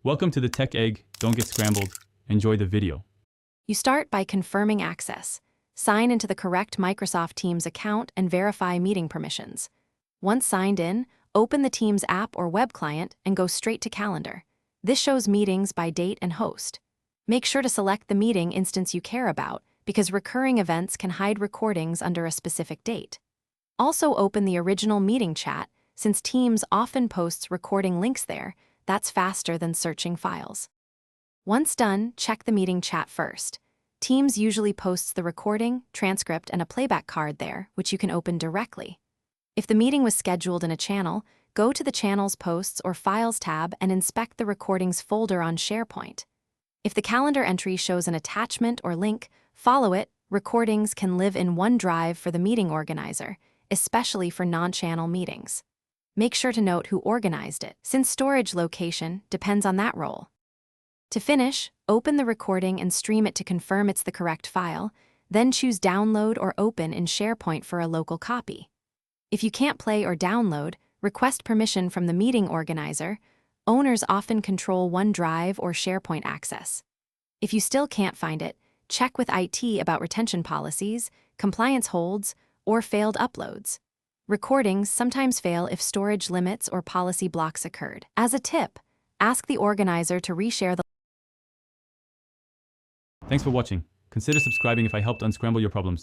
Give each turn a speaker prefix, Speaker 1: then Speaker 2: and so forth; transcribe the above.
Speaker 1: Welcome to the Tech Egg. Don't get scrambled. Enjoy the video.
Speaker 2: You start by confirming access. Sign into the correct Microsoft Teams account and verify meeting permissions. Once signed in, open the Teams app or web client and go straight to Calendar. This shows meetings by date and host. Make sure to select the meeting instance you care about, because recurring events can hide recordings under a specific date. Also open the original meeting chat, since Teams often posts recording links there. That's faster than searching files. Once done, check the meeting chat first. Teams usually posts the recording, transcript, and a playback card there, which you can open directly. If the meeting was scheduled in a channel, go to the Channels Posts or Files tab and inspect the recordings folder on SharePoint. If the calendar entry shows an attachment or link, follow it. Recordings can live in OneDrive for the meeting organizer, especially for non-channel meetings. Make sure to note who organized it, since storage location depends on that role. To finish, open the recording and stream it to confirm it's the correct file, then choose Download or Open in SharePoint for a local copy. If you can't play or download, request permission from the meeting organizer. Owners often control OneDrive or SharePoint access. If you still can't find it, check with IT about retention policies, compliance holds, or failed uploads. Recordings sometimes fail if storage limits or policy blocks occurred. As a tip, ask the organizer to reshare the.
Speaker 1: Thanks for watching. Consider subscribing if I helped unscramble your problems.